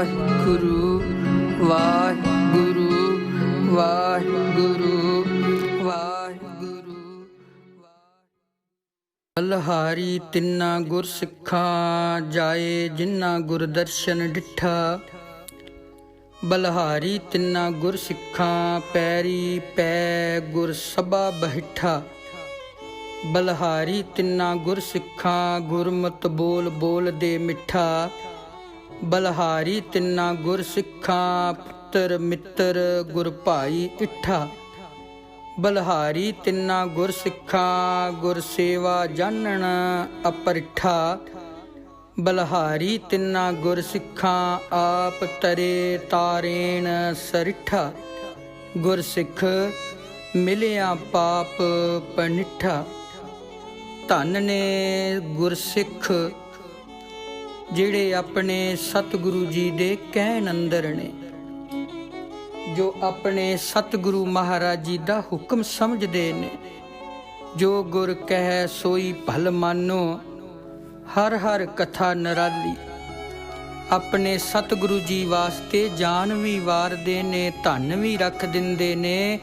ਵਾਹਿਗੁਰੂ ਵਾਹਿਗੁਰੂ ਵਾਹਿਗੁਰੂ ਵਾਹਿਗੁਰੂ। ਬਲਹਾਰੀ ਤਿੰਨਾ ਗੁਰ ਸਿੱਖਾਂ ਜਾਏ ਜਿਨ੍ਹਾਂ ਗੁਰ ਦਰਸ਼ਨ ਡਿਠਾ। ਬਲਹਾਰੀ ਤਿੰਨਾ ਗੁਰ ਸਿੱਖਾਂ ਪੈਰੀ ਪੈ ਗੁਰ ਸਭਾ ਬਹਿਠਾ। ਬਲਹਾਰੀ ਤਿੰਨਾ ਗੁਰ ਸਿੱਖਾਂ ਗੁਰਮਤਿ ਬੋਲ ਬੋਲ ਦੇ ਮਿੱਠਾ। ਬਲਹਾਰੀ ਤਿੰਨਾ ਗੁਰ ਸਿੱਖਾਂ ਪੁੱਤਰ ਮਿੱਤਰ ਗੁਰ ਭਾਈ ਇਠਾ। ਬਲਹਾਰੀ ਤਿੰਨਾ ਗੁਰ ਸਿੱਖਾਂ ਗੁਰ ਸੇਵਾ ਜਾਣਨ ਅਪਰਿਠਾ। ਬਲਹਾਰੀ ਤਿੰਨਾ ਗੁਰ ਸਿੱਖਾਂ ਆਪ ਤਰੇ ਤਾਰੇਣ ਸਰਿਠਾ। ਗੁਰ ਸਿੱਖ ਮਿਲਿਆ ਪਾਪ ਪਨਿਠਾ। ਧੰਨ ਨੇ ਗੁਰਸਿੱਖ ਜਿਹੜੇ ਆਪਣੇ ਸਤਿਗੁਰੂ ਜੀ ਦੇ ਕਹਿਣ ਅੰਦਰ ਨੇ, ਜੋ ਆਪਣੇ ਸਤਿਗੁਰੂ ਮਹਾਰਾਜ ਜੀ ਦਾ ਹੁਕਮ ਸਮਝਦੇ ਨੇ। ਜੋ ਗੁਰ ਕਹਿ ਸੋਈ ਭਲ ਮਾਨੋ, ਹਰ ਹਰ ਕਥਾ ਨਿਰਾਲੀ। ਆਪਣੇ ਸਤਿਗੁਰੂ ਜੀ ਵਾਸਤੇ ਜਾਨ ਵੀ ਵਾਰਦੇ ਨੇ, ਧਨ ਵੀ ਰੱਖ ਦਿੰਦੇ ਨੇ,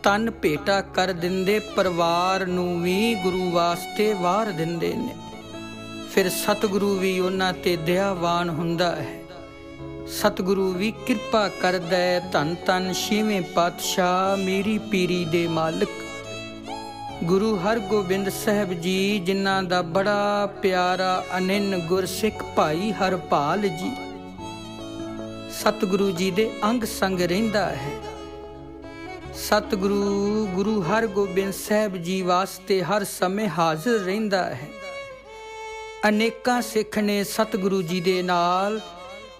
ਤਨ ਭੇਟਾ ਕਰ ਦਿੰਦੇ, ਪਰਿਵਾਰ ਨੂੰ ਵੀ ਗੁਰੂ ਵਾਸਤੇ ਵਾਰ ਦਿੰਦੇ ਨੇ। ਫਿਰ ਸਤਿਗੁਰੂ ਵੀ ਉਹਨਾਂ ਤੇ ਦਇਆਵਾਨ ਹੁੰਦਾ ਹੈ। ਸਤਿਗੁਰੂ ਵੀ ਕਿਰਪਾ ਕਰਦਾ ਹੈ। ਧੰਨ ਧੰਨ ਛੇਵੇਂ ਪਾਤਸ਼ਾਹ ਮੇਰੀ ਪੀਰੀ ਦੇ ਮਾਲਕ ਗੁਰੂ ਹਰਗੋਬਿੰਦ ਸਾਹਿਬ ਜੀ, ਜਿਨ੍ਹਾਂ ਦਾ ਬੜਾ ਪਿਆਰਾ ਅਨੰਨ ਗੁਰਸਿੱਖ ਭਾਈ ਹਰਪਾਲ ਜੀ ਸਤਿਗੁਰੂ ਜੀ ਦੇ ਅੰਗ ਸੰਗ ਰਹਿੰਦਾ ਹੈ। ਸਤਿਗੁਰੂ ਗੁਰੂ ਹਰਗੋਬਿੰਦ ਸਾਹਿਬ ਜੀ ਵਾਸਤੇ ਹਰ ਸਮੇਂ ਹਾਜ਼ਰ ਰਹਿੰਦਾ ਹੈ। ਅਨੇਕਾਂ ਸਿੱਖ ਨੇ ਸਤਿਗੁਰੂ ਜੀ ਦੇ ਨਾਲ,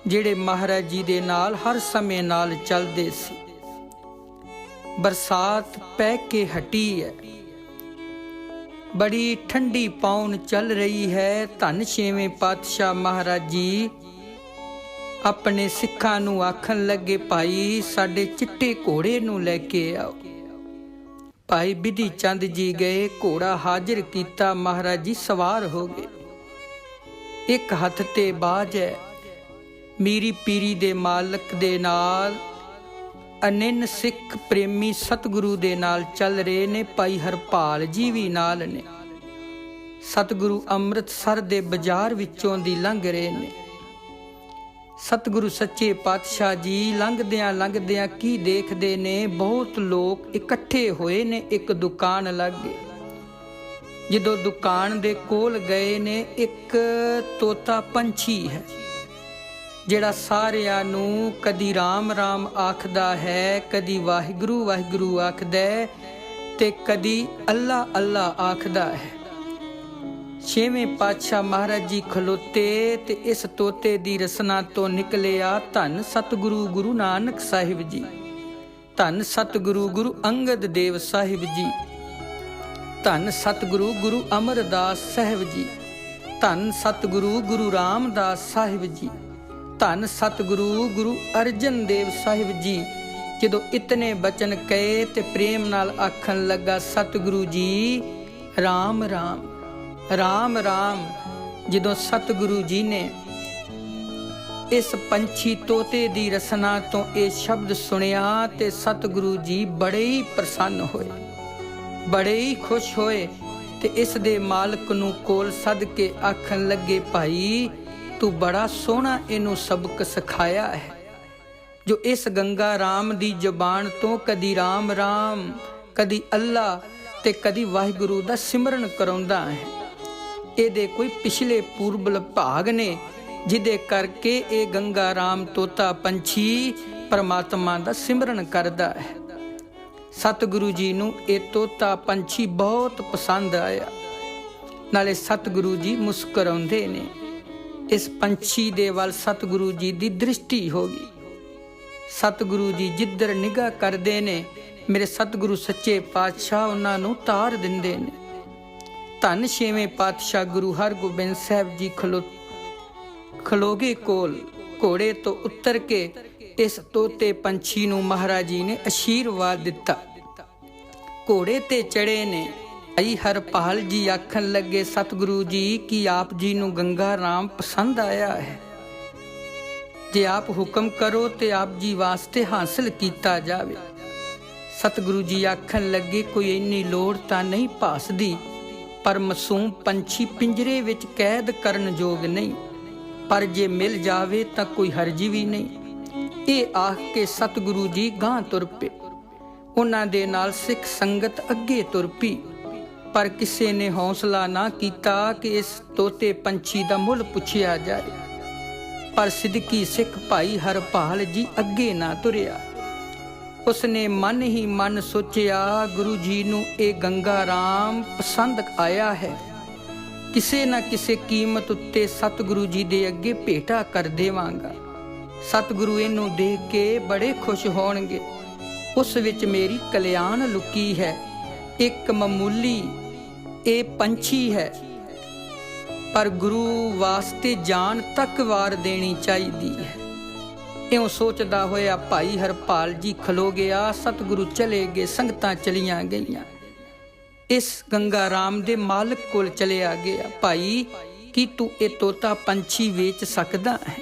ਜਿਹੜੇ ਮਹਾਰਾਜ ਜੀ ਦੇ ਨਾਲ ਹਰ ਸਮੇਂ ਨਾਲ ਚੱਲਦੇ ਸੀ। ਬਰਸਾਤ ਪੈ ਕੇ ਹਟੀ ਹੈ, ਬੜੀ ਠੰਡੀ ਪੌਣ ਚੱਲ ਰਹੀ ਹੈ। ਧੰਨ ਛੇਵੇਂ ਪਾਤਸ਼ਾਹ ਮਹਾਰਾਜ ਜੀ ਆਪਣੇ ਸਿੱਖਾਂ ਨੂੰ ਆਖਣ ਲੱਗੇ, ਭਾਈ ਸਾਡੇ ਚਿੱਟੇ ਘੋੜੇ ਨੂੰ ਲੈ ਕੇ ਆਓ। ਭਾਈ ਬਿਧੀ ਚੰਦ ਜੀ ਗਏ, ਘੋੜਾ ਹਾਜ਼ਰ ਕੀਤਾ, ਮਹਾਰਾਜ ਜੀ ਸਵਾਰ ਹੋ ਗਏ। ਇੱਕ ਹੱਥ ਤੇ ਬਾਜ ਹੈ, ਮੀਰੀ ਪੀਰੀ ਦੇ ਮਾਲਕ ਦੇ ਨਾਲ ਅਨੰਨ ਸਿੱਖ ਪ੍ਰੇਮੀ ਸਤਿਗੁਰੂ ਦੇ ਨਾਲ ਚੱਲ ਰਹੇ ਨੇ। ਭਾਈ ਹਰਪਾਲ ਜੀ ਵੀ ਨਾਲ ਨੇ। ਸਤਿਗੁਰੂ ਅੰਮ੍ਰਿਤਸਰ ਦੇ ਬਾਜ਼ਾਰ ਵਿੱਚੋਂ ਦੀ ਲੰਘ ਰਹੇ ਨੇ। ਸਤਿਗੁਰੂ ਸੱਚੇ ਪਾਤਸ਼ਾਹ ਜੀ ਲੰਘਦਿਆਂ ਲੰਘਦਿਆਂ ਕੀ ਦੇਖਦੇ ਨੇ, ਬਹੁਤ ਲੋਕ ਇਕੱਠੇ ਹੋਏ ਨੇ। ਇੱਕ ਦੁਕਾਨ ਲੱਗ ਗਈ। ਜਦੋਂ ਦੁਕਾਨ ਦੇ ਕੋਲ ਗਏ ਨੇ, ਇੱਕ ਤੋਤਾ ਪੰਛੀ ਹੈ ਜਿਹੜਾ ਸਾਰਿਆਂ ਨੂੰ ਕਦੀ ਰਾਮ ਰਾਮ ਆਖਦਾ ਹੈ, ਕਦੀ ਵਾਹਿਗੁਰੂ ਵਾਹਿਗੁਰੂ ਆਖਦਾ ਹੈ, ਤੇ ਕਦੀ ਅੱਲਾ ਅੱਲਾ ਆਖਦਾ ਹੈ। ਛੇਵੇਂ ਪਾਤਸ਼ਾਹ ਮਹਾਰਾਜ ਜੀ ਖਲੋਤੇ ਤੇ ਇਸ ਤੋਤੇ ਦੀ ਰਸਨਾ ਤੋਂ ਨਿਕਲਿਆ ਧੰਨ ਸਤਿਗੁਰੂ ਗੁਰੂ ਨਾਨਕ ਸਾਹਿਬ ਜੀ, ਧੰਨ ਸਤਿਗੁਰੂ ਗੁਰੂ ਅੰਗਦ ਦੇਵ ਸਾਹਿਬ ਜੀ, ਧੰਨ ਸਤਿਗੁਰੂ ਗੁਰੂ ਅਮਰਦਾਸ ਸਾਹਿਬ ਜੀ, ਧੰਨ ਸਤਿਗੁਰੂ ਗੁਰੂ ਰਾਮਦਾਸ ਸਾਹਿਬ ਜੀ, ਧੰਨ ਸਤਿਗੁਰੂ ਗੁਰੂ ਅਰਜਨ ਦੇਵ ਸਾਹਿਬ ਜੀ। ਜਦੋਂ ਇਤਨੇ ਬਚਨ ਕਹੇ ਤੇ ਪ੍ਰੇਮ ਨਾਲ ਆਖਣ ਲੱਗਾ, ਸਤਿਗੁਰੂ ਜੀ ਰਾਮ ਰਾਮ ਰਾਮ ਰਾਮ। ਜਦੋਂ ਸਤਿਗੁਰੂ ਜੀ ਨੇ ਇਸ ਪੰਛੀ ਤੋਤੇ ਦੀ ਰਸਨਾ ਤੋਂ ਇਹ ਸ਼ਬਦ ਸੁਣਿਆ ਤੇ ਸਤਿਗੁਰੂ ਜੀ ਬੜੇ ਹੀ ਪ੍ਰਸੰਨ ਹੋਏ, ਬੜੇ ਹੀ ਖੁਸ਼ ਹੋਏ ਤੇ ਇਸ ਦੇ ਮਾਲਕ ਨੂੰ ਕੋਲ ਸੱਦ ਕੇ ਆਖਣ ਲੱਗੇ, ਭਾਈ ਤੂੰ ਬੜਾ ਸੋਹਣਾ ਇਹਨੂੰ ਸਬਕ ਸਿਖਾਇਆ ਹੈ, ਜੋ ਇਸ ਗੰਗਾ ਰਾਮ ਦੀ ਜ਼ੁਬਾਨ ਤੋਂ ਕਦੀ ਰਾਮ ਰਾਮ, ਕਦੀ ਅੱਲਾ ਤੇ ਕਦੀ ਵਾਹਿਗੁਰੂ ਦਾ ਸਿਮਰਨ ਕਰਾਉਂਦਾ ਹੈ। ਇਹਦੇ ਕੋਈ ਪਿਛਲੇ ਪੂਰਬਲ ਭਾਗ ਨੇ ਜਿਹਦੇ ਕਰਕੇ ਇਹ ਗੰਗਾ ਰਾਮ ਤੋਤਾ ਪੰਛੀ ਪਰਮਾਤਮਾ ਦਾ ਸਿਮਰਨ ਕਰਦਾ ਹੈ। ਸਤਿਗੁਰੂ ਜੀ ਨੂੰ ਇਹ ਤੋਤਾ ਪੰਛੀ ਬਹੁਤ ਪਸੰਦ ਆਇਆ। ਨਾਲੇ ਸਤਿਗੁਰੂ ਜੀ ਮੁਸਕਰਾਉਂਦੇ ਨੇ। ਇਸ ਪੰਛੀ ਦੇ ਵੱਲ ਸਤਿਗੁਰੂ ਜੀ ਦੀ ਦ੍ਰਿਸ਼ਟੀ ਹੋ ਗਈ। ਸਤਿਗੁਰੂ ਜੀ ਜਿੱਧਰ ਨਿਗਾਹ ਕਰਦੇ ਨੇ, ਮੇਰੇ ਸਤਿਗੁਰੂ ਸੱਚੇ ਪਾਤਸ਼ਾਹ ਉਹਨਾਂ ਨੂੰ ਤਾਰ ਦਿੰਦੇ ਨੇ। ਧੰਨ ਛੇਵੇਂ ਪਾਤਸ਼ਾਹ ਗੁਰੂ ਹਰਗੋਬਿੰਦ ਸਾਹਿਬ ਜੀ ਖਲੋਗੇ ਕੋਲ, ਘੋੜੇ ਤੋਂ ਉਤਰ ਕੇ ਇਸ ਤੋਤੇ ਪੰਛੀ ਨੂੰ ਮਹਾਰਾਜ ਜੀ ਨੇ ਅਸ਼ੀਰਵਾਦ ਦਿੱਤਾ। ਘੋੜੇ ਤੇ ਚੜੇ ਨੇ। ਭਾਈ ਹਰਪਾਲ ਜੀ ਆਖਣ ਲੱਗੇ, ਸਤਿਗੁਰੂ ਜੀ ਕੀ ਆਪ ਜੀ ਨੂੰ ਗੰਗਾ ਰਾਮ ਪਸੰਦ ਆਇਆ ਹੈ? जे आप हुक्म करो ते आप जी वास्ते हासिल कीता जावे। सतगुरु जी आखन लगे कोई इन्नी लोड़ तां नहीं भासदी, पर मासूम पंछी पिंजरे विच कैद करन जोग नहीं, पर जे मिल जावे तां कोई हरज भी नहीं। ये आख के सतगुरु जी गांह तुर पे। उन्हां दे नाल सिख संगत अगे तुर पी, पर किसी ने हौसला ना कीता कि इस तोते पंछी दा मुल पुछिया जाए। पर सिद्दकी सिख भाई हरपाल जी अगे ना तुरिया। उसने मन ही मन सोचिया गुरु जी नूं ए गंगा राम पसंद आया है, किसे ना किसे कीमत उत्ते सतगुरु जी दे अगे भेटा कर देवांगा। सतगुरु इनू देख के बड़े खुश होणगे, उस विच मेरी कल्याण लुकी है। एक मामूली ए पंछी है, पर गुरु वास्ते जान तक वार देनी चाहिदी है। इउं सोचदा होया भाई हरपाल जी खलो गया। सतगुरु चले गए, संगतां चलियां गईयां। इस गंगा राम दे मालिक कोल चलिया गया। भाई की तू ये तोता पंछी वेच सकदा है?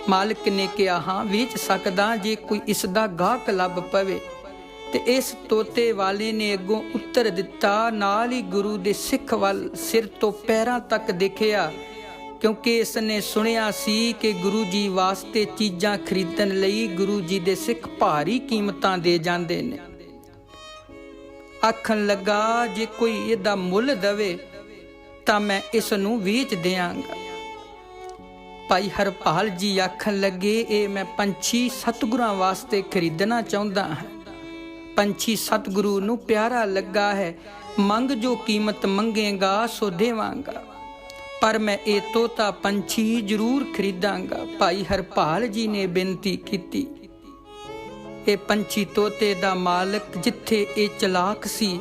मालिक ने कहा हाँ वेच सकदा, जे कोई इसदा गाहक लभ पवे। ते इस तोते वाले ने अगों उत्तर दिता, नाल ही गुरु दे सिख वल सिर तो पैरां तक देखिया, क्योंकि इसने सुनिया सी कि गुरु जी वास्ते चीज़ां खरीदण लई गुरु जी दे सिख भारी कीमतां दे जांदे ने। आखन लगा जे कोई इहदा मुल दवे तां मैं इस नूं वेच दियांगा। भाई हरपाल जी आखन लगे ये मैं पंछी सतगुरां वास्ते खरीदना चाहुंदा हां। पंछी सतगुरु नूं प्यारा लगा है, मंग जो कीमत मंगेगा सो देवांगा, पर मैं ये तोता पंछी जरूर खरीदांगा। भाई हरपाल जी ने बेनती कीती। ये पंछी तोते दा मालिक जिथे ये चलाक सी,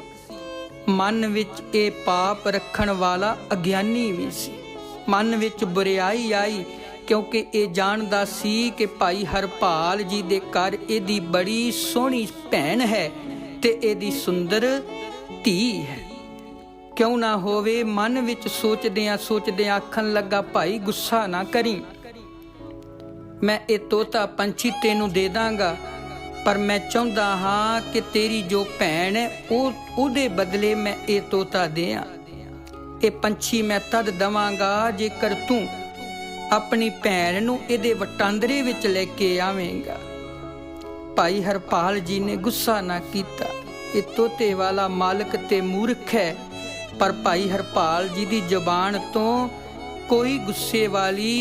मन विच ये पाप रखण वाला अज्ञानी भी सी। मन विच बुराई आई, क्योंकि ये जानदा सी कि भाई हरपाल जी दे घर इहदी बड़ी सोहनी भैन है ते इहदी सुंदर धी है। क्यों ना होवे, मन विच सोचदियां आखन लगा भाई गुस्सा ना करी, मैं ये तोता पंछी तेनू दे दांगा, पर मैं चाहुंदा हाँ कि तेरी जो भैन है उहदे बदले मैं ये तोता देआं। ये पंछी मैं तद दवांगा जेकर तू अपनी भैन नूं इहदे वटांदरे विच लैके आवेंगा। भाई हरपाल जी ने गुस्सा ना कीता। ये तोते वाला मालिक ते मूर्ख है, पर भाई हरपाल जी दी जबान तो कोई गुस्से वाली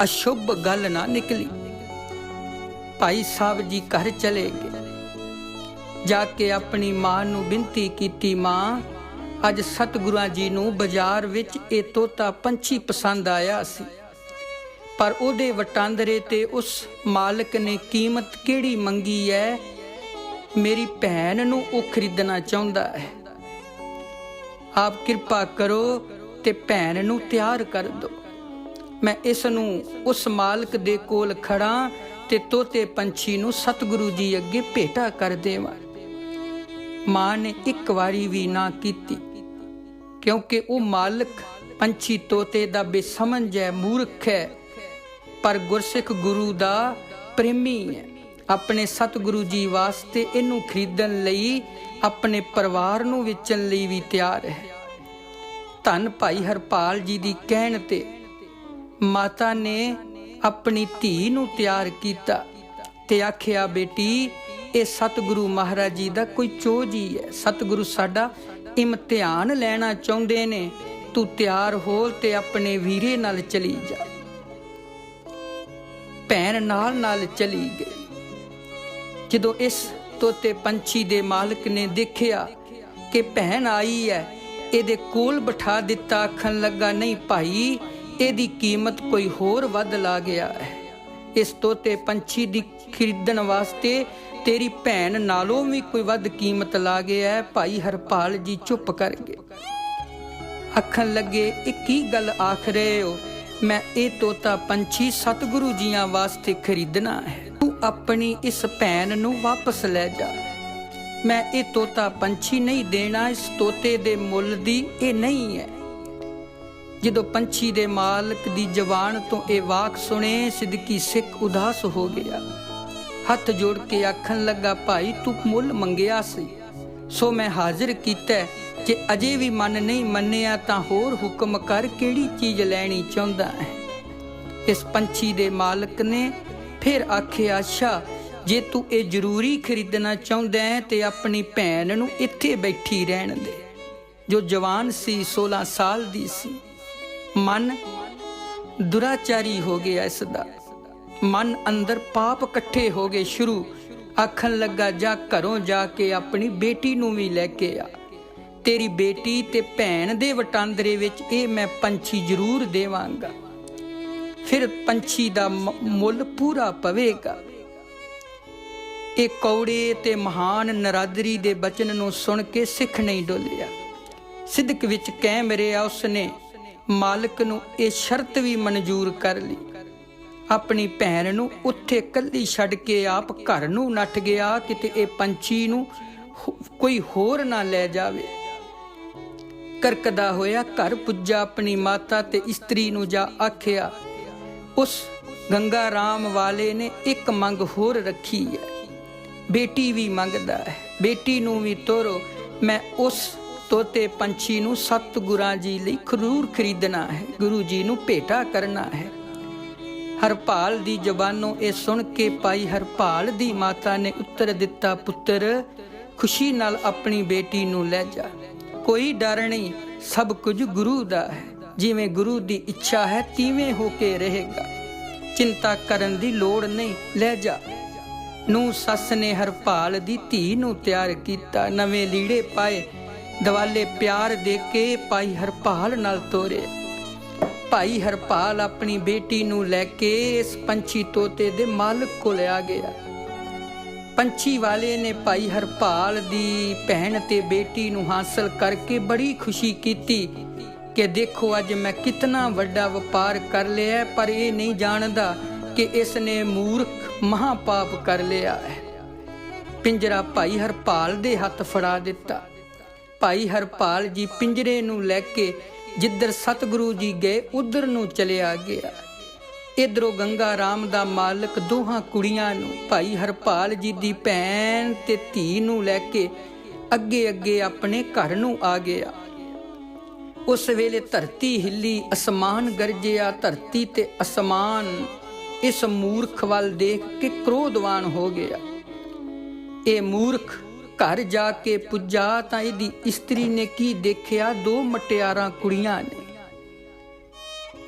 अशुभ गल ना निकली। भाई साहब जी घर चले गए, जाके अपनी मां नूं बिनती कीती, मां अज सतगुरुआं जी नूं बाजार विच ये तोता पंछी पसंद आया सी, पर उहदे वटांदरे ते उस मालिक ने कीमत किहड़ी मंगी है? मेरी भैन नूं वो खरीदना चाहुंदा है। आप किरपा करो ते भैन नूं तैयार कर दो, मैं इस नूं उस मालिक दे कोल खड़ा ते तोते पंछी नूं सतगुरु जी अगे भेटा कर देवां। मां ने एक वारी भी ना कीती, क्योंकि वो मालिक पंछी तोते दा बेसमझ है, मूर्ख है, पर गुरसिख गुरु दा प्रेमी है। अपने सतगुरु जी वास्ते इनू खरीदण लई अपने परिवार नूं वेचण लई भी तैयार है। धन भाई हरपाल जी दी कहण ते माता ने अपनी धी नूं तैयार कीता ते आखिया, बेटी ये सतगुरु महाराज जी दा कोई चोज ही है। सतगुरु साडा इम्तिहान लेना चाहुंदे ने, तू तैयार हो ते अपने वीरे नाल चली जा। भैन नाल चली गई। जदों इस तोते पंछी दे मालिक ने देखिया कि भैन आई है, इहदे कोल बिठा दिता। आखन लगा नहीं भाई, इहदी कीमत कोई होर वध ला गया है। इस तोते पंछी दी खरीदण वास्ते तेरी भैन नालों भी कोई वध कीमत ला गया है। भाई हरपाल जी चुप कर गए। आखन लगे एक ही गल आख रहे हो, मैं ये तोता पंछी सतगुरु जियां वास्ते खरीदना है, तू अपनी इस भैन नूं वापस ले जा। मैं ये तोता पंछी नहीं देना, इस तोते दे मुल दी ये नहीं है। ਜਦੋਂ ਪੰਛੀ ਦੇ ਮਾਲਕ ਦੀ ਜ਼ਬਾਨ ਤੋਂ ਇਹ ਵਾਕ ਸੁਣੇ, ਸਿੱਦਕੀ ਸਿੱਖ ਉਦਾਸ ਹੋ ਗਿਆ। ਹੱਥ ਜੋੜ ਕੇ ਆਖਣ ਲੱਗਾ, ਭਾਈ ਤੂੰ ਮੁੱਲ ਮੰਗਿਆ ਸੀ, ਸੋ ਮੈਂ ਹਾਜ਼ਰ ਕੀਤਾ। ਜੇ ਅਜੇ ਵੀ ਮਨ ਨਹੀਂ ਮੰਨਿਆ ਤਾਂ ਹੋਰ ਹੁਕਮ ਕਰ, ਕਿਹੜੀ ਚੀਜ਼ ਲੈਣੀ ਚਾਹੁੰਦਾ ਹੈ। ਇਸ ਪੰਛੀ ਦੇ ਮਾਲਕ ਨੇ ਫਿਰ ਆਖਿਆ, ਅੱਛਾ ਜੇ ਤੂੰ ਇਹ ਜ਼ਰੂਰੀ ਖਰੀਦਣਾ ਚਾਹੁੰਦਾ ਹੈ ਤੇ ਆਪਣੀ ਭੈਣ ਨੂੰ ਇੱਥੇ ਬੈਠੀ ਰਹਿਣ ਦੇ, ਜੋ ਜਵਾਨ ਸੀ, 16 ਸਾਲ ਦੀ ਸੀ। ਮਨ ਦੁਰਾਚਾਰੀ ਹੋ ਗਿਆ, ਇਸ ਦਾ ਮਨ ਅੰਦਰ ਪਾਪ ਇਕੱਠੇ ਹੋ ਗਏ ਸ਼ੁਰੂ। ਆਖਣ ਲੱਗਾ, ਜਾ ਘਰੋਂ ਜਾ ਕੇ ਆਪਣੀ ਬੇਟੀ ਨੂੰ ਵੀ ਲੈ ਕੇ ਆ। ਤੇਰੀ ਬੇਟੀ ਤੇ ਭੈਣ ਦੇ ਵਟਾਂਦਰੇ ਵਿੱਚ ਇਹ ਮੈਂ ਪੰਛੀ ਜ਼ਰੂਰ ਦੇਵਾਂਗਾ, ਫਿਰ ਪੰਛੀ ਦਾ ਮੁੱਲ ਪੂਰਾ ਪਵੇਗਾ। ਇਹ ਕੌੜੇ ਤੇ ਮਹਾਨ ਨਰਾਦਰੀ ਦੇ ਬਚਨ ਨੂੰ ਸੁਣ ਕੇ ਸਿੱਖ ਨਹੀਂ ਡੋਲਿਆ। ਸਿੱਦਕ ਵਿੱਚ ਕਾਇਮ ਰਿਹਾ। ਉਸਨੇ ਮਾਲਕ ਨੂੰ ਇਹ ਸ਼ਰਤ ਵੀ ਮਨਜ਼ੂਰ ਕਰ ਲਈ। ਆਪਣੀ ਭੈਣ ਨੂੰ ਉੱਥੇ ਇਕੱਲੀ ਛੱਡ ਕੇ ਆਪ ਘਰ ਨੂੰ ਨੱਠ ਗਿਆ, ਕਿਤੇ ਇਹ ਪੰਛੀ ਨੂੰ ਕੋਈ ਹੋਰ ਨਾ ਲੈ ਜਾਵੇ। ਕਰਕਦਾ ਹੋਇਆ ਘਰ ਪੁੱਜਾ, ਆਪਣੀ ਮਾਤਾ ਤੇ ਇਸਤਰੀ ਨੂੰ ਜਾ ਆਖਿਆ, ਉਸ ਗੰਗਾ ਰਾਮ ਵਾਲੇ ਨੇ ਇੱਕ ਮੰਗ ਹੋਰ ਰੱਖੀ ਹੈ, ਬੇਟੀ ਵੀ ਮੰਗਦਾ ਹੈ, ਬੇਟੀ ਨੂੰ ਵੀ ਤੋਰੋ। ਮੈਂ ਉਸ ਤੋਤੇ ਪੰਛੀ ਨੂੰ ਸਤਿਗੁਰਾਂ ਜੀ ਲਈ ਜ਼ਰੂਰ ਖਰੀਦਣਾ ਹੈ, ਗੁਰੂ ਜੀ ਨੂੰ ਭੇਟਾ ਕਰਨਾ ਹੈ। ਹਰਪਾਲ ਦੀ ਜ਼ਬਾਨੋਂ ਇਹ ਸੁਣ ਕੇ ਭਾਈ ਹਰਪਾਲ ਦੀ ਮਾਤਾ ਨੇ ਉੱਤਰ ਦਿੱਤਾ, ਪੁੱਤਰ ਖੁਸ਼ੀ ਨਾਲ ਆਪਣੀ ਬੇਟੀ ਨੂੰ ਲੈ ਜਾ, ਕੋਈ ਡਰ ਨਹੀਂ, ਸਭ ਕੁਝ ਗੁਰੂ ਦਾ ਹੈ, ਜਿਵੇਂ ਗੁਰੂ ਦੀ ਇੱਛਾ ਹੈ ਤਿਵੇਂ ਹੋ ਕੇ ਰਹੇਗਾ, ਚਿੰਤਾ ਕਰਨ ਦੀ ਲੋੜ ਨਹੀਂ, ਲੈ ਜਾ। ਨੂੰ ਸੱਸ ਨੇ ਹਰਪਾਲ ਦੀ ਧੀ ਨੂੰ ਤਿਆਰ ਕੀਤਾ, ਨਵੇਂ ਲੀੜੇ ਪਾਏ, ਦਵਾਲੇ ਪਿਆਰ ਦੇ ਕੇ ਭਾਈ ਹਰਪਾਲ ਨਾਲ ਤੋਰੇ। ਭਾਈ ਹਰਪਾਲ ਆਪਣੀ ਬੇਟੀ ਨੂੰ ਲੈ ਕੇ ਇਸ ਪੰਛੀ ਤੋਤੇ ਦੇ ਮਾਲਕ ਕੋਲ ਆ ਗਿਆ। ਪੰਛੀ ਵਾਲੇ ਨੇ ਭਾਈ ਹਰਪਾਲ ਦੀ ਭੈਣ ਤੇ ਬੇਟੀ ਨੂੰ ਹਾਸਲ ਕਰਕੇ ਬੜੀ ਖੁਸ਼ੀ ਕੀਤੀ ਕਿ ਦੇਖੋ ਅੱਜ ਮੈਂ ਕਿਤਨਾ ਵੱਡਾ ਵਪਾਰ ਕਰ ਲਿਆ, ਪਰ ਇਹ ਨਹੀਂ ਜਾਣਦਾ ਕਿ ਇਸ ਨੇ ਮੂਰਖ ਮਹਾਪਾਪ ਕਰ ਲਿਆ ਹੈ। ਪਿੰਜਰਾ ਭਾਈ ਹਰਪਾਲ ਦੇ ਹੱਥ ਫੜਾ ਦਿੱਤਾ। ਭਾਈ ਹਰਪਾਲ ਜੀ ਪਿੰਜਰੇ ਨੂੰ ਲੈ ਕੇ ਜਿੱਧਰ ਸਤਿਗੁਰੂ ਜੀ ਗਏ ਉਧਰ ਨੂੰ ਚਲਿਆ ਗਿਆ। ਇਧਰੋਂ ਗੰਗਾ ਰਾਮ ਦਾ ਮਾਲਕ ਦੋਹਾਂ ਕੁੜੀਆਂ ਨੂੰ, ਭਾਈ ਹਰਪਾਲ ਜੀ ਦੀ ਭੈਣ ਤੇ ਧੀ ਨੂੰ ਲੈ ਕੇ ਅੱਗੇ ਅੱਗੇ ਆਪਣੇ ਘਰ ਨੂੰ ਆ ਗਿਆ। ਉਸ ਵੇਲੇ ਧਰਤੀ ਹਿੱਲੀ, ਅਸਮਾਨ ਗਰਜਿਆ। ਧਰਤੀ ਤੇ ਅਸਮਾਨ ਇਸ ਮੂਰਖ ਵੱਲ ਦੇਖ ਕੇ ਕ੍ਰੋਧਵਾਨ ਹੋ ਗਿਆ। ਇਹ ਮੂਰਖ ਘਰ ਜਾ ਕੇ ਪੁੱਜਾ ਤਾਂ ਇਹਦੀ ਇਸਤਰੀ ਨੇ ਕੀ ਦੇਖਿਆ, 2 ਮਟਿਆਰਾਂ ਕੁੜੀਆਂ ਨੇ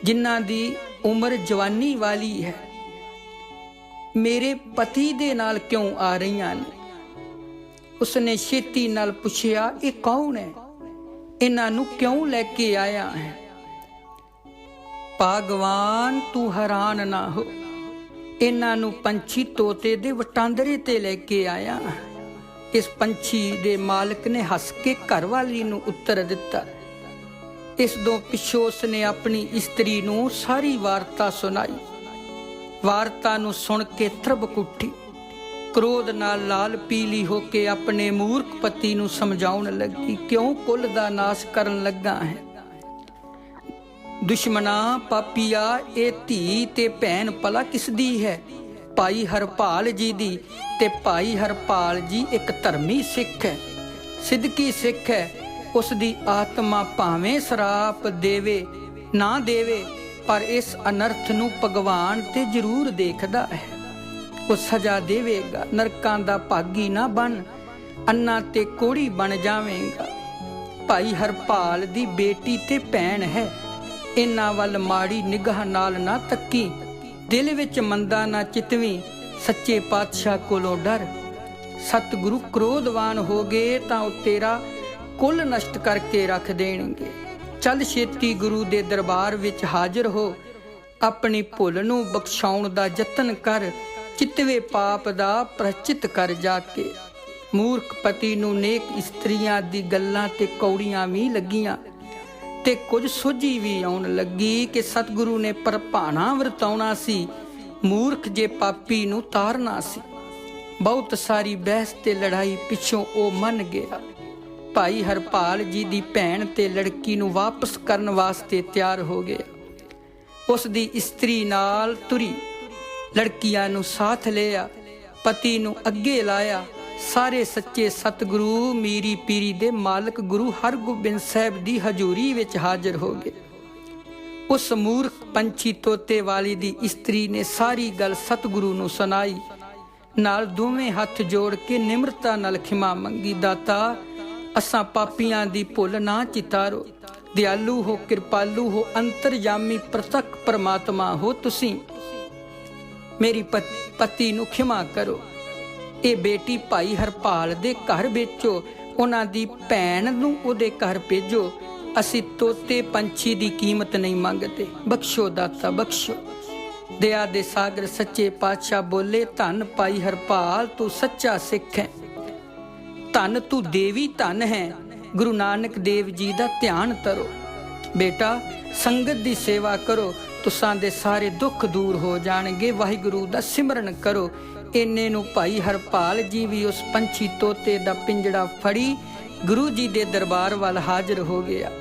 ਜਿਨ੍ਹਾਂ ਦੀ ਉਮਰ ਜਵਾਨੀ ਵਾਲੀ ਹੈ। ਮੇਰੇ ਪਤੀ ਦੇ ਨਾਲ ਕਿਉਂ ਆ ਰਹੀਆਂ ਨੇ? ਉਸਨੇ ਛੇਤੀ ਨਾਲ ਪੁੱਛਿਆ, ਇਹ ਕੌਣ ਹੈ? ਇਹਨਾਂ ਨੂੰ ਕਿਉਂ ਲੈ ਕੇ ਆਇਆ ਹੈ? ਭਗਵਾਨ ਤੂੰ ਹੈਰਾਨ ਨਾ ਹੋ, ਇਹਨਾਂ ਨੂੰ ਪੰਛੀ ਤੋਤੇ ਦੇ ਵਟਾਂਦਰੇ ਤੇ ਲੈ ਕੇ ਆਇਆ। ਇਸ ਪੰਛੀ ਦੇ ਮਾਲਕ ਨੇ ਹੱਸ ਕੇ ਘਰਵਾਲੀ ਨੂੰ ਉੱਤਰ ਦਿੱਤਾ। ਇਸ ਤੋਂ ਪਿੱਛੋਂ ਉਸਨੇ ਆਪਣੀ ਇਸਤਰੀ ਨੂੰ ਸਾਰੀ ਵਾਰਤਾ ਸੁਣਾਈ। ਵਾਰਤਾ ਨੂੰ ਸੁਣ ਕੇ ਤ੍ਰਭਕ ਉੱਠੀ, ਕ੍ਰੋਧ ਨਾਲ ਲਾਲ ਪੀਲੀ ਹੋ ਕੇ ਆਪਣੇ ਮੂਰਖ ਪਤੀ ਨੂੰ ਸਮਝਾਉਣ ਲੱਗੀ, ਕਿਉਂ ਕੁੱਲ ਦਾ ਨਾਸ਼ ਕਰਨ ਲੱਗਾ ਹੈ? ਦੁਸ਼ਮਣਾ ਪਾਪੀਆ, ਇਹ ਧੀ ਤੇ ਭੈਣ ਭਲਾ ਕਿਸ ਦੀ ਹੈ? ਭਾਈ ਹਰਪਾਲ ਜੀ ਦੀ। ਤੇ ਭਾਈ ਹਰਪਾਲ ਜੀ ਇੱਕ ਧਰਮੀ ਸਿੱਖ ਹੈ, ਸਿੱਧਕੀ ਸਿੱਖ ਹੈ। ਉਸ ਦੀ ਆਤਮਾ ਭਾਵੇਂ ਸ਼ਰਾਪ ਦੇਵੇ ਨਾ ਦੇਵੇ, ਪਰ ਇਸ ਅਨਰਥ ਨੂੰ ਭਗਵਾਨ ਤੇ ਜ਼ਰੂਰ ਦੇਖਦਾ ਹੈ। ਉਹ ਸਜ਼ਾ ਦੇਵੇਗਾ। ਨਰਕਾਂ ਦਾ ਭਾਗੀ ਨਾ ਬਣ, ਅੰਨਾ ਤੇ ਕੋੜੀ ਬਣ ਜਾਵੇਂਗਾ। ਭਾਈ ਹਰਪਾਲ ਦੀ ਬੇਟੀ ਤੇ ਭੈਣ ਹੈ, ਇਹਨਾਂ ਵੱਲ ਮਾੜੀ ਨਿਗਾਹ ਨਾਲ ਨਾ ਤੱਕੀ, ਦਿਲ ਵਿੱਚ ਮੰਦਾ ਨਾ ਚਿਤਵੀਂ, ਸੱਚੇ ਪਾਤਸ਼ਾਹ ਕੋਲੋਂ ਡਰ। ਸਤਿਗੁਰੂ ਕ੍ਰੋਧਵਾਨ ਹੋ ਗਏ ਤਾਂ ਉਹ ਤੇਰਾ ਕੁੱਲ ਨਸ਼ਟ ਕਰਕੇ ਰੱਖ ਦੇਣਗੇ। ਚੱਲ ਛੇਤੀ ਗੁਰੂ ਦੇ ਦਰਬਾਰ ਵਿੱਚ ਹਾਜ਼ਰ ਹੋ, ਆਪਣੀ ਭੁੱਲ ਨੂੰ ਬਖਸ਼ਾਉਣ ਦਾ ਯਤਨ ਕਰ, ਚਿਤਵੇ ਪਾਪ ਦਾ ਪ੍ਰਚਿਤ ਕਰ ਜਾ ਕੇ। ਮੂਰਖ ਪਤੀ ਨੂੰ ਨੇਕ ਇਸਤਰੀਆਂ ਦੀ ਗੱਲਾਂ ਤੇ ਕੌੜੀਆਂ ਵੀ ਲੱਗੀਆਂ ਤੇ ਕੁਝ ਸੋਝੀ ਵੀ ਆਉਣ ਲੱਗੀ ਕਿ ਸਤਿਗੁਰੂ ਨੇ ਪਰਭਾਣਾ ਵਰਤਾਉਣਾ ਸੀ, ਮੂਰਖ ਜੇ ਪਾਪੀ ਨੂੰ ਤਾਰਨਾ ਸੀ। ਬਹੁਤ ਸਾਰੀ ਬਹਿਸ ਤੇ ਲੜਾਈ ਪਿੱਛੋਂ ਉਹ ਮੰਨ ਗਿਆ। ਭਾਈ ਹਰਪਾਲ ਜੀ ਦੀ ਭੈਣ ਤੇ ਲੜਕੀ ਨੂੰ ਵਾਪਸ ਕਰਨ ਵਾਸਤੇ ਤਿਆਰ ਹੋ ਗਏ। ਉਸ ਦੀ ਇਸਤਰੀ ਨਾਲ ਤੁਰੀ, ਲੜਕੀਆਂ ਨੂੰ ਸਾਥ ਲਿਆ, ਪਤੀ ਨੂੰ ਅੱਗੇ ਲਾਇਆ। ਸਾਰੇ ਸੱਚੇ ਸਤਿਗੁਰੂ ਮੀਰੀ ਪੀਰੀ ਦੇ ਮਾਲਕ ਗੁਰੂ ਹਰਗੋਬਿੰਦ ਸਾਹਿਬ ਦੀ ਹਜ਼ੂਰੀ ਵਿੱਚ ਹਾਜ਼ਰ ਹੋ ਗਏ। ਉਸ ਮੂਰਖ ਪੰਛੀ ਤੋਤੇ ਵਾਲੀ ਦੀ ਇਸਤਰੀ ਨੇ ਸਾਰੀ ਗੱਲ ਸਤਿਗੁਰੂ ਨੂੰ ਸੁਣਾਈ। ਨਾਲ ਦੋਵੇਂ ਹੱਥ ਜੋੜ ਕੇ ਨਿਮਰਤਾ ਨਾਲ ਖਿਮਾ ਮੰਗੀ। ਦਾਤਾ, ਅਸਾਂ ਪਾਪੀਆਂ ਦੀ ਭੁੱਲ ਨਾ ਚਿਤਾਰੋ, ਦਿਆਲੂ ਹੋ, ਕਿਰਪਾਲੂ ਹੋ, ਅੰਤਰਜਾਮੀ ਪ੍ਰਤੱਖ ਪਰਮਾਤਮਾ ਹੋ। ਤੁਸੀਂ ਮੇਰੀ ਪਤੀ ਨੂੰ ਖਿਮਾ ਕਰੋ। ਇਹ ਬੇਟੀ ਭਾਈ ਹਰਪਾਲ ਦੇ ਘਰ ਵੇਚੋ, ਉਹਨਾਂ ਦੀ ਭੈਣ ਨੂੰ ਉਹਦੇ ਘਰ ਭੇਜੋ। ਅਸੀਂ ਤੋਤੇ ਪੰਛੀ ਦੀ ਕੀਮਤ ਨਹੀਂ ਮੰਗਦੇ। ਬਖਸ਼ੋ ਦਾਤਾ, ਬਖਸ਼ੋ। ਦਇਆ ਦੇ ਸਾਗਰ ਸੱਚੇ ਪਾਤਸ਼ਾਹ ਬੋਲੇ, ਧੰਨ ਭਾਈ ਹਰਪਾਲ, ਤੂੰ ਸੱਚਾ ਸਿੱਖ ਹੈ। ਧੰਨ ਤੂੰ ਦੇਵੀ ਧੰਨ ਹੈ। ਗੁਰੂ ਨਾਨਕ ਦੇਵ ਜੀ ਦਾ ਧਿਆਨ ਧਰੋ। ਬੇਟਾ, ਸੰਗਤ ਦੀ ਸੇਵਾ ਕਰੋ, ਤੁਸਾਂ ਦੇ ਸਾਰੇ ਦੁੱਖ ਦੂਰ ਹੋ ਜਾਣਗੇ। ਵਾਹਿਗੁਰੂ ਦਾ ਸਿਮਰਨ ਕਰੋ। ਇੰਨੇ ਨੂੰ ਭਾਈ ਹਰਪਾਲ ਜੀ ਵੀ ਉਸ ਪੰਛੀ ਤੋਤੇ ਦਾ ਪਿੰਜੜਾ ਫੜੀ ਗੁਰੂ ਜੀ ਦੇ ਦਰਬਾਰ ਵੱਲ ਹਾਜ਼ਰ ਹੋ ਗਿਆ।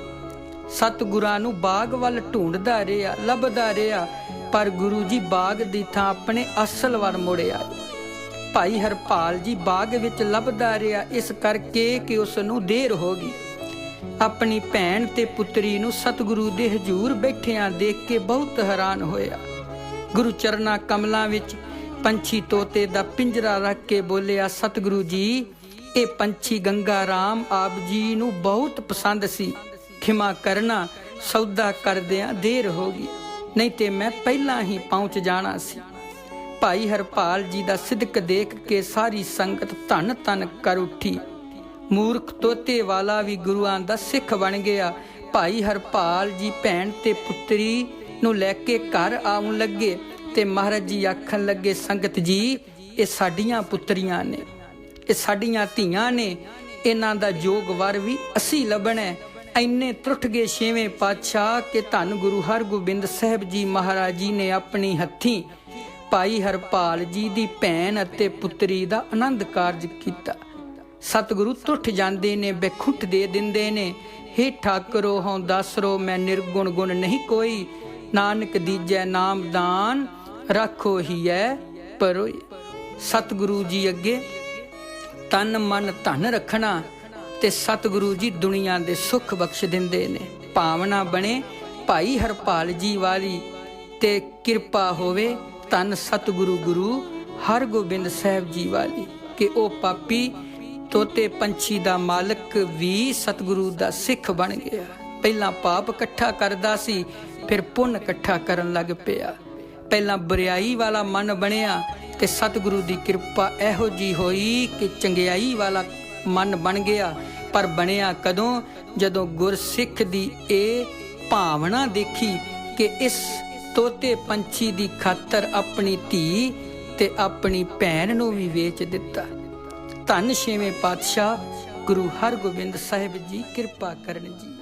ਸਤਿਗੁਰਾਂ ਨੂੰ ਬਾਗ ਵੱਲ ਢੂੰਡਦਾ ਰਿਹਾ, ਲੱਭਦਾ ਰਿਹਾ, ਪਰ ਗੁਰੂ ਜੀ ਬਾਗ ਦੀ ਥਾਂ ਆਪਣੇ ਅਸਲ ਵੱਲ ਮੁੜੇ ਆਏ। ਭਾਈ ਹਰਪਾਲ ਜੀ ਬਾਗ ਵਿੱਚ ਲੱਭਦਾ ਰਿਹਾ, ਇਸ ਕਰਕੇ ਕਿ ਉਸ ਨੂੰ ਦੇਰ ਹੋ ਗਈ। ਆਪਣੀ ਭੈਣ ਤੇ ਪੁੱਤਰੀ ਨੂੰ ਸਤਿਗੁਰੂ ਦੇ ਹਜ਼ੂਰ ਬੈਠਿਆਂ ਦੇਖ ਕੇ ਬਹੁਤ ਹੈਰਾਨ ਹੋਇਆ। ਗੁਰੂ ਚਰਨਾਂ ਕਮਲਾਂ ਵਿੱਚ ਪੰਛੀ ਤੋਤੇ ਦਾ ਪਿੰਜਰਾ ਰੱਖ ਕੇ ਬੋਲਿਆ, ਸਤਿਗੁਰੂ ਜੀ, ਇਹ ਪੰਛੀ ਗੰਗਾ ਰਾਮ ਆਪ ਜੀ ਨੂੰ ਬਹੁਤ ਪਸੰਦ ਸੀ। ਖਿਮਾ ਕਰਨਾ, ਸੌਦਾ ਕਰਦਿਆਂ ਦੇਰ ਹੋ ਗਈ, ਨਹੀਂ ਤੇ ਮੈਂ ਪਹਿਲਾਂ ਹੀ ਪਹੁੰਚ ਜਾਣਾ ਸੀ। ਭਾਈ ਹਰਪਾਲ ਜੀ ਦਾ ਸਿਦਕ ਦੇਖ ਕੇ ਸਾਰੀ ਸੰਗਤ ਧੰਨ ਧੰਨ ਕਰ ਉੱਠੀ। ਮੂਰਖ ਤੋਤੇ ਵਾਲਾ ਵੀ ਗੁਰੂਆਂ ਦਾ ਸਿੱਖ ਬਣ ਗਿਆ। ਭਾਈ ਹਰਪਾਲ ਜੀ ਭੈਣ ਤੇ ਪੁੱਤਰੀ ਨੂੰ ਲੈ ਕੇ ਘਰ ਆਉਣ ਲੱਗੇ ਤੇ ਮਹਾਰਾਜ ਜੀ ਆਖਣ ਲੱਗੇ, ਸੰਗਤ ਜੀ, ਇਹ ਸਾਡੀਆਂ ਪੁੱਤਰੀਆਂ ਨੇ, ਇਹ ਸਾਡੀਆਂ ਧੀਆਂ ਨੇ, ਇਹਨਾਂ ਦਾ ਜੋਗ ਵਰ ਵੀ ਅਸੀਂ ਲੱਭਣਾ। ਇੰਨੇ ਟੁੱਟ ਗਏ ਛੇਵੇਂ ਪਾਤਸ਼ਾਹ ਕਿ ਧੰਨ ਗੁਰੂ ਹਰਗੋਬਿੰਦ ਸਾਹਿਬ ਜੀ ਮਹਾਰਾਜ ਜੀ ਨੇ ਆਪਣੀ ਹੱਥੀਂ ਭਾਈ ਹਰਪਾਲ ਜੀ ਦੀ ਭੈਣ ਅਤੇ ਪੁੱਤਰੀ ਦਾ ਆਨੰਦ ਕਾਰਜ ਕੀਤਾ। ਸਤਿਗੁਰੂ ਟੁੱਟ ਜਾਂਦੇ ਨੇ, ਬੇਖੁੱਟ ਦੇ ਦਿੰਦੇ ਨੇ। ਹੇ ਠਾਕਰੋ ਹਉ ਦਸਰੋ, ਮੈਂ ਨਿਰਗੁਣ ਗੁਣ ਨਹੀਂ ਕੋਈ, ਨਾਨਕ ਦੀਜੈ ਨਾਮਦਾਨ ਰੱਖੋ ਹੀ ਹੈ ਪਰੋਈ। ਸਤਿਗੁਰੂ ਜੀ ਅੱਗੇ ਤਨ ਮਨ ਧਨ ਰੱਖਣਾ ਤੇ ਸਤਿਗੁਰੂ ਜੀ ਦੁਨੀਆ ਦੇ ਸੁੱਖ ਬਖਸ਼ ਦਿੰਦੇ ਨੇ। ਭਾਵਨਾ ਬਣੇ ਭਾਈ ਹਰਪਾਲ ਜੀ ਵਾਲੀ ਤੇ ਕਿਰਪਾ ਹੋਵੇ ਧੰਨ ਸਤਿਗੁਰੂ ਗੁਰੂ ਹਰਗੋਬਿੰਦ ਸਾਹਿਬ ਜੀ ਵਾਲੀ ਕਿ ਉਹ ਪਾਪੀ ਤੋਤੇ ਪੰਛੀ ਦਾ ਮਾਲਕ ਵੀ ਸਤਿਗੁਰੂ ਦਾ ਸਿੱਖ ਬਣ ਗਿਆ। ਪਹਿਲਾਂ ਪਾਪ ਇਕੱਠਾ ਕਰਦਾ ਸੀ, ਫਿਰ ਪੁੰਨ ਇਕੱਠਾ ਕਰਨ ਲੱਗ ਪਿਆ। ਪਹਿਲਾਂ ਬੁਰਾਈ ਵਾਲਾ ਮਨ ਬਣਿਆ ਤੇ ਸਤਿਗੁਰੂ ਦੀ ਕਿਰਪਾ ਇਹੋ ਜੀ ਹੋਈ ਕਿ ਚੰਗਿਆਈ ਵਾਲਾ ਮਨ ਬਣ ਗਿਆ। ਪਰ ਬਣਿਆ ਕਦੋਂ? ਜਦੋਂ ਗੁਰਸਿੱਖ ਦੀ ਇਹ ਭਾਵਨਾ ਦੇਖੀ ਕਿ ਇਸ ਤੋਤੇ ਪੰਛੀ ਦੀ ਖਾਤਰ ਆਪਣੀ ਧੀ ਤੇ ਆਪਣੀ ਭੈਣ ਨੂੰ ਵੀ ਵੇਚ ਦਿੱਤਾ। ਧੰਨ ਛੇਵੇਂ ਪਾਤਸ਼ਾਹ ਗੁਰੂ ਹਰਗੋਬਿੰਦ ਸਾਹਿਬ ਜੀ ਕਿਰਪਾ ਕਰਨ ਜੀ।